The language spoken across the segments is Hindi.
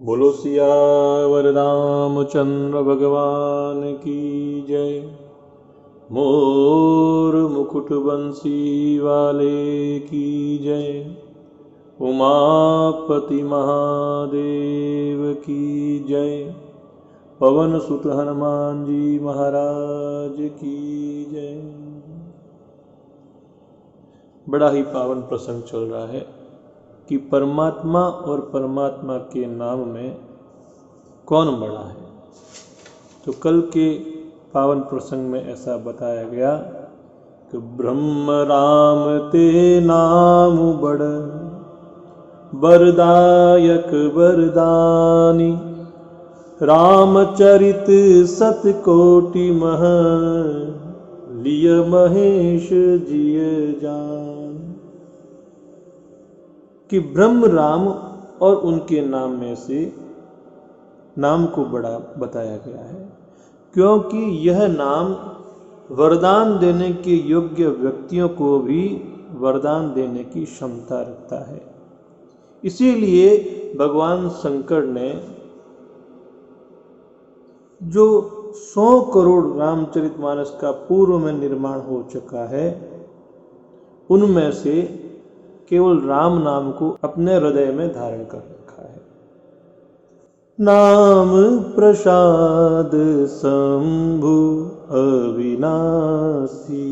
बोलो सियावर रामचंद्र भगवान की जय। मोर मुकुट बंसी वाले की जय। उमापति महादेव की जय। पवन सुत हनुमान जी महाराज की जय। बड़ा ही पावन प्रसंग चल रहा है कि परमात्मा और परमात्मा के नाम में कौन बड़ा है। तो कल के पावन प्रसंग में ऐसा बताया गया कि ब्रह्म राम ते नाम बड़ बरदायक बरदानी। रामचरित सत कोटि मह लिय महेश जिय जान। कि ब्रह्म राम और उनके नाम में से नाम को बड़ा बताया गया है, क्योंकि यह नाम वरदान देने के योग्य व्यक्तियों को भी वरदान देने की क्षमता रखता है। इसीलिए भगवान शंकर ने जो 100 करोड़ रामचरितमानस का पूर्व में निर्माण हो चुका है, उनमें से केवल राम नाम को अपने हृदय में धारण कर रखा है। नाम प्रसाद शंभु अविनाशी।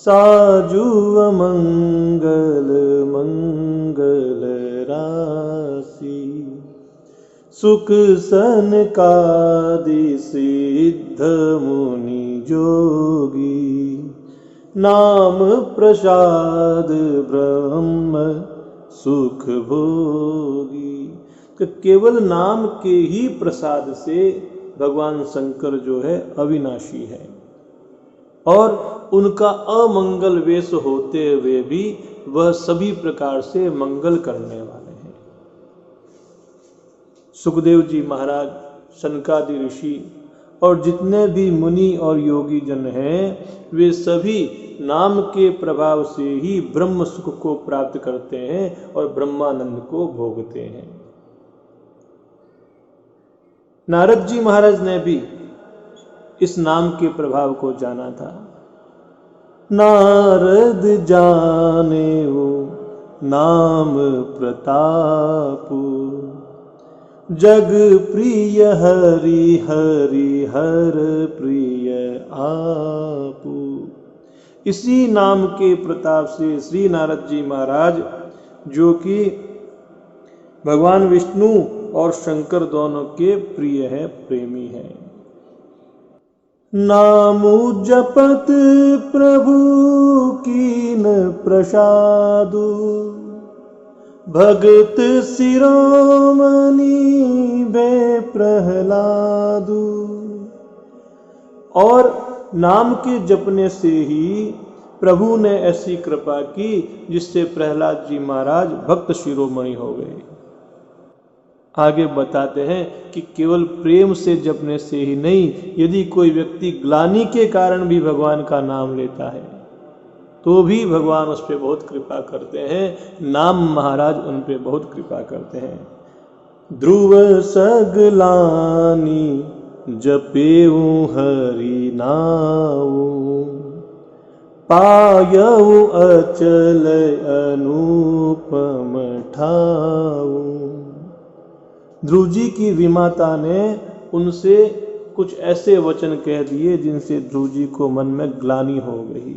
साजु अमंगल मंगल राशि। सुख सनकादि सिद्ध मुनि जोगी। नाम प्रसाद ब्रह्म सुख भोगी। तो केवल नाम के ही प्रसाद से भगवान शंकर जो है अविनाशी है, और उनका अमंगल वेश होते हुए भी वह सभी प्रकार से मंगल करने वाले हैं। सुखदेव जी महाराज, सनकादि ऋषि और जितने भी मुनि और योगी जन हैं, वे सभी नाम के प्रभाव से ही ब्रह्म सुख को प्राप्त करते हैं और ब्रह्मानंद को भोगते हैं। नारद जी महाराज ने भी इस नाम के प्रभाव को जाना था। नारद जाने वो नाम प्रतापु। जग प्रिय हरि हरि हर प्रिय आपु। इसी नाम के प्रताप से श्री नारद जी महाराज, जो कि भगवान विष्णु और शंकर दोनों के प्रिय है, प्रेमी है। नामु जपत प्रभु कीन प्रसादु। भगत शिरोमणि बे प्रहलादु। और नाम के जपने से ही प्रभु ने ऐसी कृपा की जिससे प्रहलाद जी महाराज भक्त शिरोमणि हो गए। आगे बताते हैं कि केवल प्रेम से जपने से ही नहीं, यदि कोई व्यक्ति ग्लानि के कारण भी भगवान का नाम लेता है तो भी भगवान उस पर बहुत कृपा करते हैं। नाम महाराज उन पर बहुत कृपा करते हैं। ध्रुव सगलानी जपेऊ हरि नाऊ। पायऊ अचल अनुपम ठाऊ। ध्रुव जी की विमाता ने उनसे कुछ ऐसे वचन कह दिए जिनसे ध्रुव जी को मन में ग्लानि हो गई,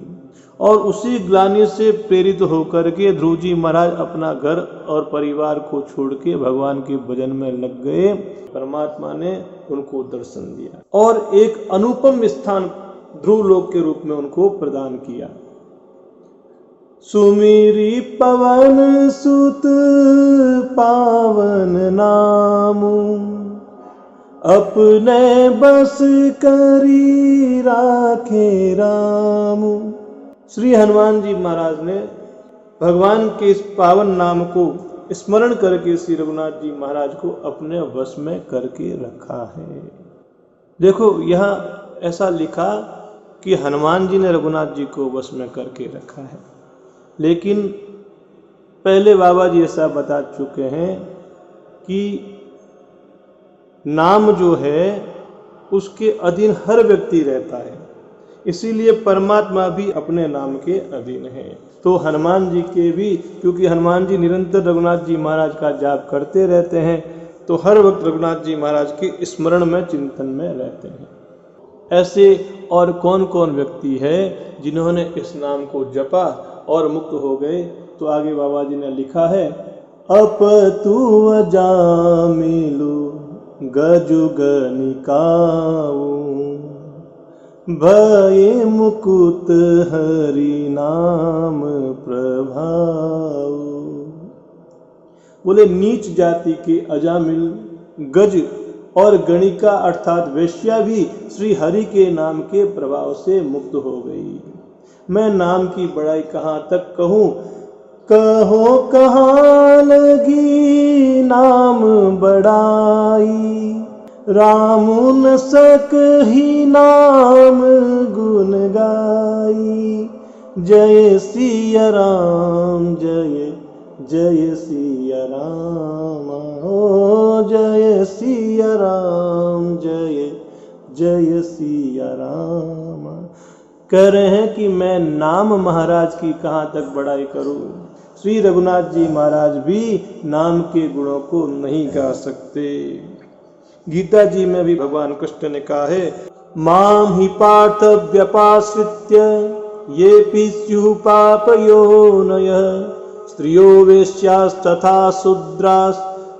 और उसी ग्लानि से प्रेरित होकर के ध्रुव जी महाराज अपना घर और परिवार को छोड़ के भगवान के भजन में लग गए। परमात्मा ने उनको दर्शन दिया और एक अनुपम स्थान ध्रुव लोक के रूप में उनको प्रदान किया। सुमिरी पवन सुत पावन नामु। अपने बस करी राखे रामु। श्री हनुमान जी महाराज ने भगवान के इस पावन नाम को स्मरण करके श्री रघुनाथ जी महाराज को अपने वश में करके रखा है। देखो, यह ऐसा लिखा कि हनुमान जी ने रघुनाथ जी को वश में करके रखा है, लेकिन पहले बाबा जी ऐसा बता चुके हैं कि नाम जो है उसके अधीन हर व्यक्ति रहता है, इसीलिए परमात्मा भी अपने नाम के अधीन है। तो हनुमान जी के भी, क्योंकि हनुमान जी निरंतर रघुनाथ जी महाराज का जाप करते रहते हैं, तो हर वक्त रघुनाथ जी महाराज के स्मरण में, चिंतन में रहते हैं। ऐसे और कौन कौन व्यक्ति है जिन्होंने इस नाम को जपा और मुक्त हो गए? तो आगे बाबा जी ने लिखा है, अपतु अजामिलु गजुग निकाऊ भये मुकुत हरि नाम प्रभाऊ। बोले नीच जाति के अजामिल, गज और गणिका अर्थात वेश्या भी श्री हरि के नाम के प्रभाव से मुक्त हो गई। मैं नाम की बड़ाई कहाँ तक कहूँ, कहो कहाँ लगी नाम बड़ाई, राम न सक ही नाम गुण गाई। जय सिया राम जय जय सिया राम, हो जय सिया राम जय जय सिया राम। कह रहे हैं कि मैं नाम महाराज की कहाँ तक बड़ाई करूं। श्री रघुनाथ जी महाराज भी नाम के गुणों को नहीं गा सकते। गीता जी में भी भगवान कृष्ण ने कहा है, माम ही पार्थ व्यपाश्रित्य ये स्युः पापयोनयः, स्त्रियो वेश्यास्तथा शूद्रास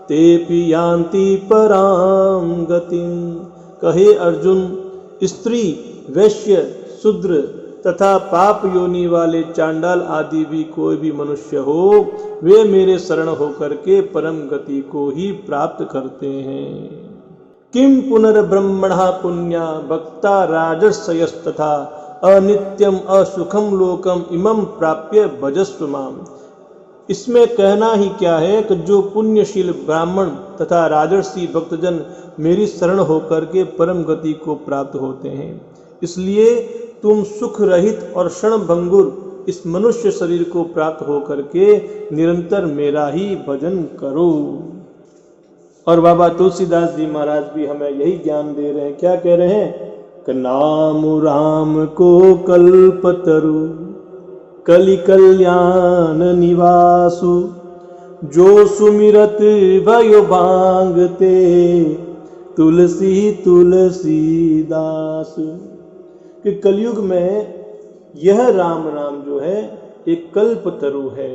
तेपि यान्ति पराम गतिम। कहे अर्जुन, स्त्री, वैश्य, शूद्र तथा पाप योनि वाले चांडाल आदि भी कोई भी मनुष्य हो, वे मेरे शरण होकर के परम गति को ही प्राप्त करते हैं। किम पुनर्ब्रह्मणः पुण्या भक्ता राजर्षयस्तथा अनित्यम असुखम लोकम इमं प्राप्य भजस्व माम। इसमें कहना ही क्या है कि जो पुण्यशील ब्राह्मण तथा राजर्षि भक्तजन मेरी शरण होकर के परम गति को प्राप्त होते हैं, इसलिए तुम सुख रहित और क्षण भंगुर इस मनुष्य शरीर को प्राप्त होकर के निरंतर मेरा ही भजन करो। और बाबा तुलसीदास जी महाराज भी हमें यही ज्ञान दे रहे हैं। क्या कह रहे हैं कि नाम राम को कल्पतरु कलि कल्याण निवासु, जो सुमिरत भयो भांगते तुलसी तुलसीदास। कि कलयुग में यह राम नाम जो है एक कल्पतरु है,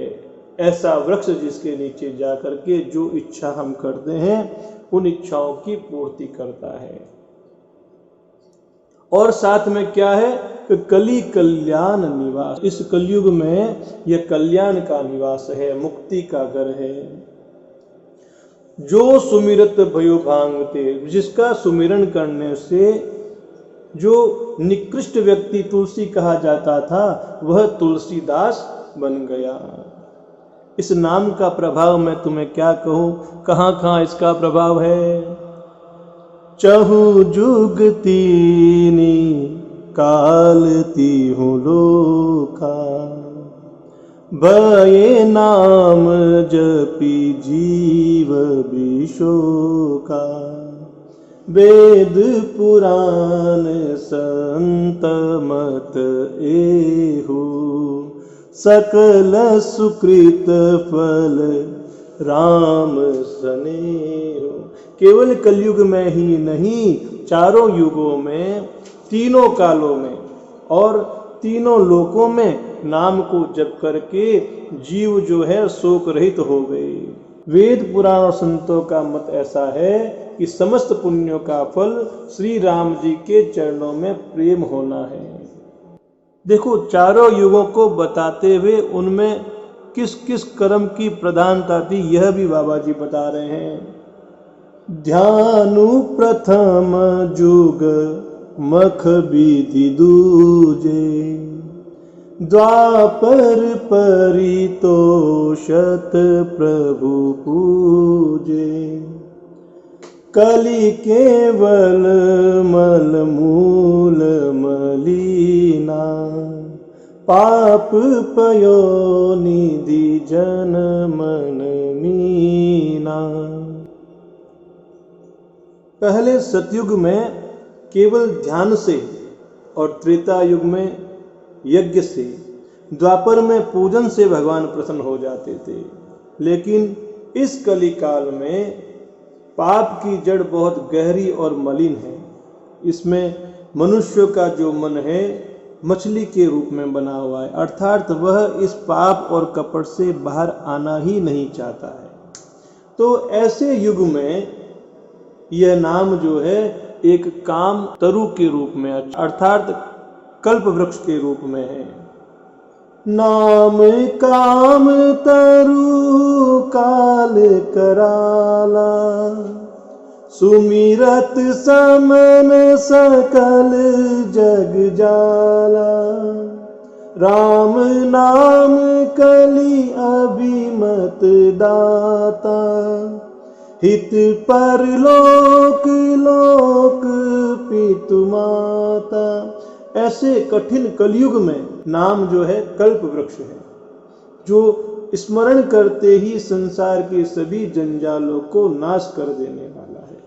ऐसा वृक्ष जिसके नीचे जाकर के जो इच्छा हम करते हैं उन इच्छाओं की पूर्ति करता है। और साथ में क्या है कि कलि कल्याण निवास, इस कलयुग में यह कल्याण का निवास है, मुक्ति का घर है। जो सुमिरत भयो भांगते, जिसका सुमिरन करने से जो निकृष्ट व्यक्ति तुलसी कहा जाता था वह तुलसीदास बन गया। इस नाम का प्रभाव मैं तुम्हें क्या कहूँ, कहाँ कहाँ इसका प्रभाव है। चहु जुग तीनी काल तीहु लोका, भये नाम जपी जीव विशोका। वेद पुराण संत मत एहु, सकल सुकृत फल राम स्नेहु। केवल कलयुग में ही नहीं, चारों युगों में, तीनों कालों में और तीनों लोकों में नाम को जप करके जीव जो है शोक रहित हो गए। वेद पुराण और संतों का मत ऐसा है कि समस्त पुण्यों का फल श्री राम जी के चरणों में प्रेम होना है। देखो, चारों युगों को बताते हुए उनमें किस किस कर्म की प्रधानता थी यह भी बाबा जी बता रहे हैं। ध्यानु प्रथम जुग मख विधि दूजे, द्वापर परितोषत प्रभु पूजे। कलि केवल मल मूल मलीना, पाप पयो निधि जन मन मीना। पहले सतयुग में केवल ध्यान से और त्रेता युग में यज्ञ से, द्वापर में पूजन से भगवान प्रसन्न हो जाते थे। लेकिन इस कली काल में पाप की जड़ बहुत गहरी और मलिन है। इसमें मनुष्य का जो मन है मछली के रूप में बना हुआ है, अर्थात वह इस पाप और कपट से बाहर आना ही नहीं चाहता है। तो ऐसे युग में यह नाम जो है एक काम तरु के रूप में अर्थात कल्प वृक्ष के रूप में है। नाम काम तरु काल कराला, सुमिरत समन सकल जग जाला। राम नाम कली अभिमत दाता, हित पर लोक लोक पितु माता। ऐसे कठिन कलयुग में नाम जो है कल्प वृक्ष है, जो स्मरण करते ही संसार के सभी जंजालों को नाश कर देने वाला है।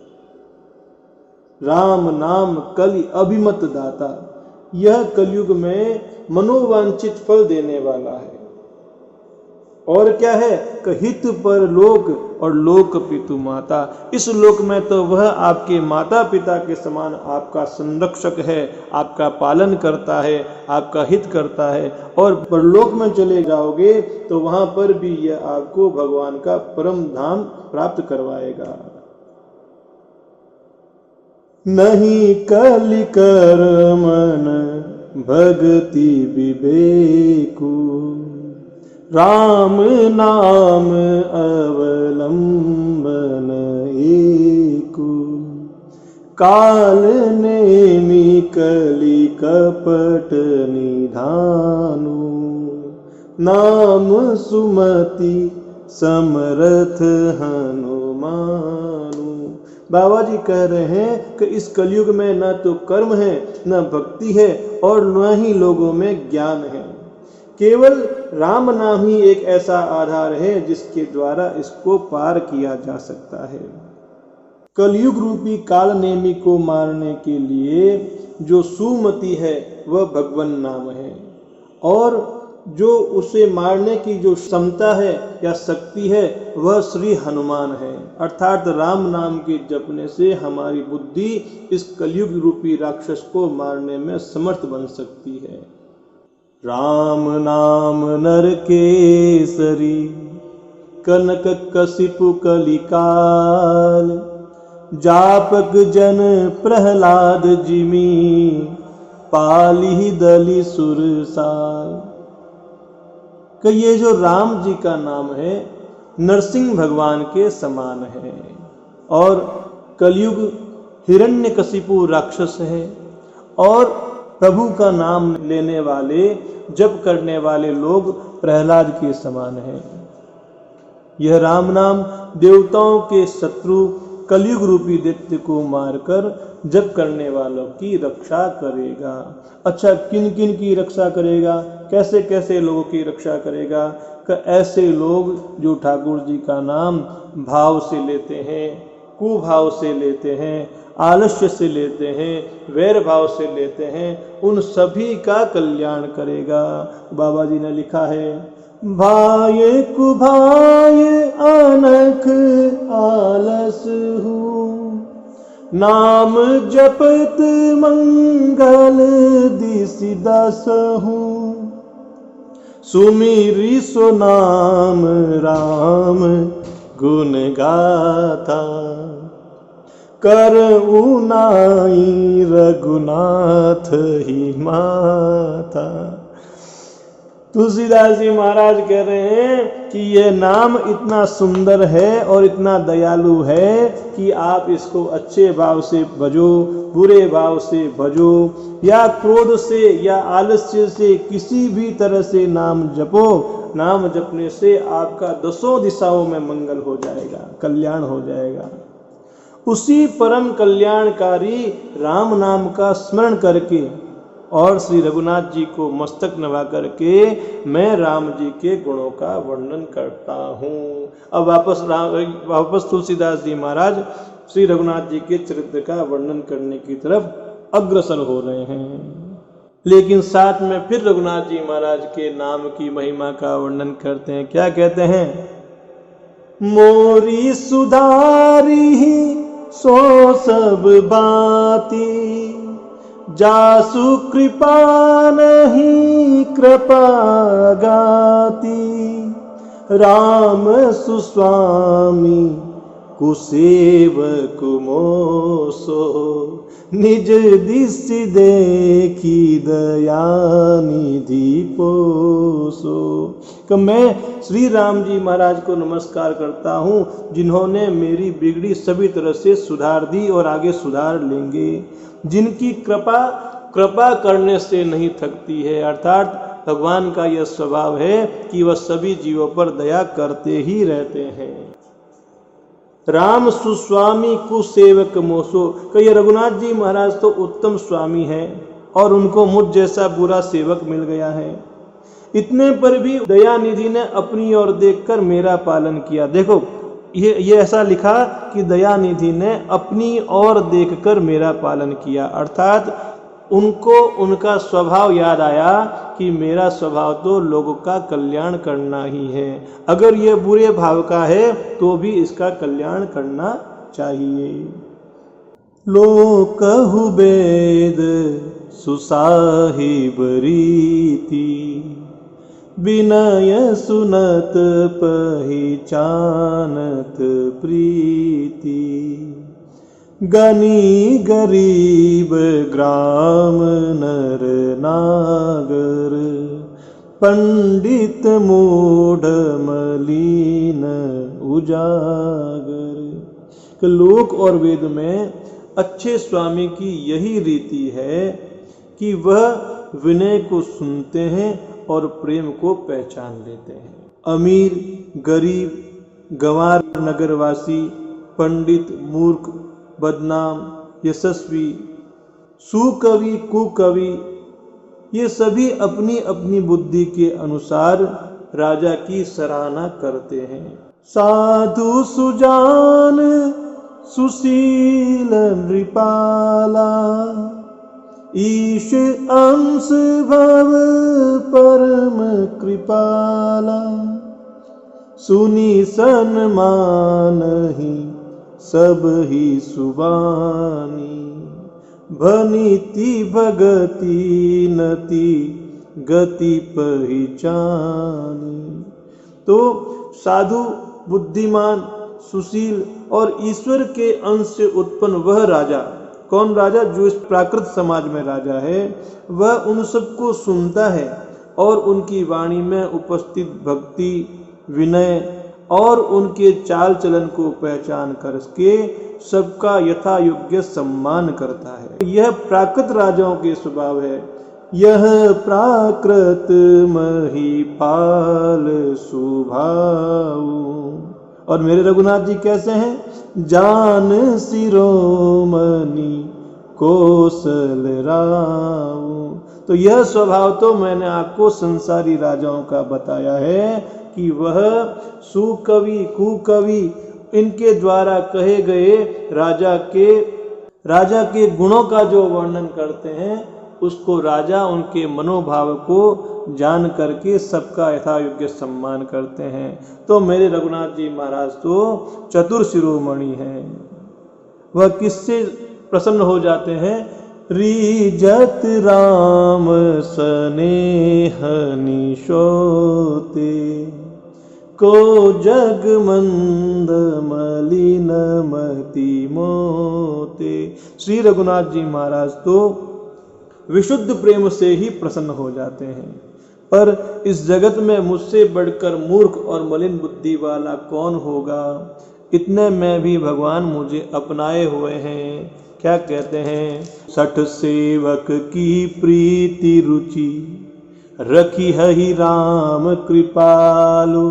राम नाम कलि अभिमत दाता, यह कलयुग में मनोवांछित फल देने वाला है। और क्या है? हित पर लोक और लोक पितु माता। इस लोक में तो वह आपके माता पिता के समान आपका संरक्षक है, आपका पालन करता है, आपका हित करता है। और परलोक में चले जाओगे तो वहां पर भी यह आपको भगवान का परम धाम प्राप्त करवाएगा। नहीं कलि कर मन भक्ति विवेकु, राम नाम अवलंबन एकु। काल नेमि कलि कपट निधानु, नाम सुमति समरथ हनुमानु। बाबा जी कह रहे हैं कि इस कलयुग में न तो कर्म है, न भक्ति है और न ही लोगों में ज्ञान है। केवल राम नाम ही एक ऐसा आधार है जिसके द्वारा इसको पार किया जा सकता है। कलयुग रूपी काल नेमी को मारने के लिए जो सुमति है वह भगवान नाम है, और जो उसे मारने की जो क्षमता है या शक्ति है वह श्री हनुमान है। अर्थात राम नाम के जपने से हमारी बुद्धि इस कलयुग रूपी राक्षस को मारने में समर्थ बन सकती है। राम नाम नर केसरी, कनक कसिपु कलिकाल। जापक जन प्रहलाद जिमी, पाली दली सुरसाल। कि ये जो राम जी का नाम है नरसिंह भगवान के समान है, और कलयुग हिरण्यकशिपु राक्षस है, और प्रभु का नाम लेने वाले जप करने वाले लोग प्रहलाद के समान हैं। यह राम नाम देवताओं के शत्रु कलयुग रूपी दैत्य को मारकर जप करने वालों की रक्षा करेगा। अच्छा, किन किन की रक्षा करेगा? कैसे कैसे लोगों की रक्षा करेगा? कि ऐसे लोग जो ठाकुर जी का नाम भाव से लेते हैं, कुभाव से लेते हैं, आलस्य से लेते हैं, वैर भाव से लेते हैं, उन सभी का कल्याण करेगा। बाबा जी ने लिखा है, भाय कुभाय अनख आलस हूँ, नाम जपत मंगल दिसि दस हूँ। सुमिरि सो नाम राम गुण गाथा, कर उनाई रघुनाथ ही माथा। तुलसीदास जी महाराज कह रहे हैं कि यह नाम इतना सुंदर है और इतना दयालु है कि आप इसको अच्छे भाव से भजो, बुरे भाव से भजो, या क्रोध से या आलस्य से किसी भी तरह से नाम जपो। नाम जपने से आपका दसों दिशाओं में मंगल हो जाएगा, कल्याण हो जाएगा। उसी परम कल्याणकारी राम नाम का स्मरण करके और श्री रघुनाथ जी को मस्तक नवा करके मैं राम जी के गुणों का वर्णन करता हूँ। अब वापस तुलसीदास जी महाराज श्री रघुनाथ जी के चरित्र का वर्णन करने की तरफ अग्रसर हो रहे हैं। लेकिन साथ में फिर रघुनाथ जी महाराज के नाम की महिमा का वर्णन करते हैं। क्या कहते हैं? मोरी सुधारी सो सब बाती, जासु कृपा नहीं कृपा गाती, राम सुस्वामी कुसेवक मोसो, निज दृष्टि देखी दया निधि पोसो। कि मैं श्री राम जी महाराज को नमस्कार करता हूँ, जिन्होंने मेरी बिगड़ी सभी तरह से सुधार दी और आगे सुधार लेंगे, जिनकी कृपा करने से नहीं थकती है। अर्थात भगवान का यह स्वभाव है कि वह सभी जीवों पर दया करते ही रहते हैं। राम सुस्वामी कुसेवक मोसो, कि रघुनाथ जी महाराज तो उत्तम स्वामी हैं और उनको मुझ जैसा बुरा सेवक मिल गया है। इतने पर भी दयानिधि ने अपनी ओर देखकर मेरा पालन किया। देखो ये ऐसा लिखा कि दयानिधि ने अपनी ओर देखकर मेरा पालन किया, अर्थात उनको उनका स्वभाव याद आया कि मेरा स्वभाव तो लोगों का कल्याण करना ही है। अगर ये बुरे भाव का है तो भी इसका कल्याण करना चाहिए। लोकहु वेद सुसाहिब रीति, विनय सुनत पहिचानत प्रीति, गनी गरीब ग्राम नर नागर, पंडित मूढ़ मलिन उजागर। लोक और वेद में अच्छे स्वामी की यही रीति है कि वह विनय को सुनते हैं और प्रेम को पहचान लेते हैं। अमीर गरीब, गंवार नगरवासी, पंडित मूर्ख, बदनाम यशस्वी, सुकवि कुकवि, ये सभी अपनी अपनी बुद्धि के अनुसार राजा की सराहना करते हैं। साधु सुजान सुशील नृपाला, ईश अंश भव परम कृपाला, सुनी सन्मान ही सब ही सुबानी, भनीति भगति नति गति पहचानी। तो साधु, बुद्धिमान, सुशील और ईश्वर के अंश से उत्पन्न वह राजा, कौन राजा? जो इस प्राकृत समाज में राजा है, वह उन सबको सुनता है और उनकी वाणी में उपस्थित भक्ति, विनय और उनके चाल चलन को पहचान करके सबका यथा योग्य सम्मान करता है। यह प्राकृत राजाओं के स्वभाव है। यह प्राकृत महिपाल सुभाव। और मेरे रघुनाथ जी कैसे हैं? जान शिरोमणि कौशल राव। तो यह स्वभाव तो मैंने आपको संसारी राजाओं का बताया है कि वह सुकवि कुकवि, इनके द्वारा कहे गए राजा के गुणों का जो वर्णन करते हैं, उसको राजा उनके मनोभाव को जान करके सबका यथा योग्य सम्मान करते हैं। तो मेरे रघुनाथ जी महाराज तो चतुर शिरोमणि हैं। वह किससे प्रसन्न हो जाते हैं? रीजत राम स्नेह निशोते, को जग मंद मलिन मति मोते। श्री रघुनाथ जी महाराज तो विशुद्ध प्रेम से ही प्रसन्न हो जाते हैं। पर इस जगत में मुझसे बढ़कर मूर्ख और मलिन बुद्धि वाला कौन होगा? इतने में भी भगवान मुझे अपनाए हुए हैं। क्या कहते हैं? सठ सेवक की प्रीति रुचि, रखी हहि राम कृपालु,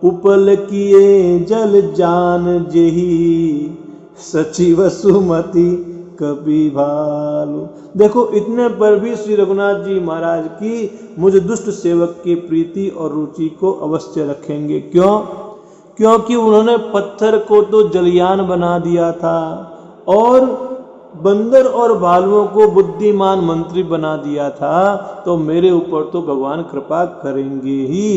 उपल किए जल जान जेही, सचिव सुमति कपि भालु। देखो, इतने पर भी श्री रघुनाथ जी महाराज की मुझ दुष्ट सेवक की प्रीति और रुचि को अवश्य रखेंगे। क्यों? क्योंकि उन्होंने पत्थर को तो जलयान बना दिया था और बंदर और भालुओं को बुद्धिमान मंत्री बना दिया था, तो मेरे ऊपर तो भगवान कृपा करेंगे ही।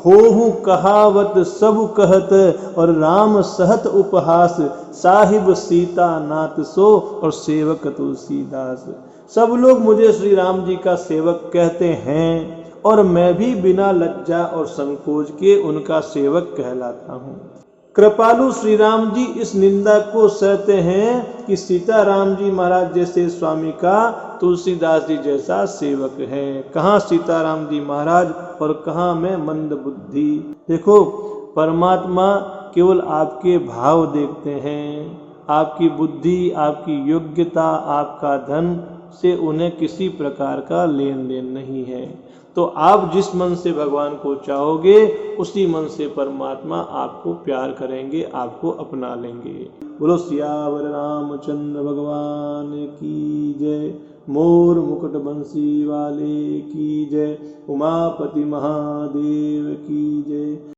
होहु कहावत सब कहत और राम सहत उपहास, साहिब सीता नाथ सो और सेवक तुलसीदास। सब लोग मुझे श्री राम जी का सेवक कहते हैं और मैं भी बिना लज्जा और संकोच के उनका सेवक कहलाता हूँ। कृपालु श्री राम जी इस निंदा को सहते हैं कि सीताराम जी महाराज जैसे स्वामी का तुलसीदास जी जैसा सेवक है। कहाँ सीताराम जी महाराज और कहाँ मैं मंद बुद्धि। देखो, परमात्मा केवल आपके भाव देखते हैं, आपकी बुद्धि, आपकी योग्यता, आपका धन से उन्हें किसी प्रकार का लेन देन नहीं है। तो आप जिस मन से भगवान को चाहोगे उसी मन से परमात्मा आपको प्यार करेंगे, आपको अपना लेंगे। बोलो सियावर रामचंद्र भगवान की जय। मोर मुकुट बंसी वाले की जय। उमापति महादेव की जय।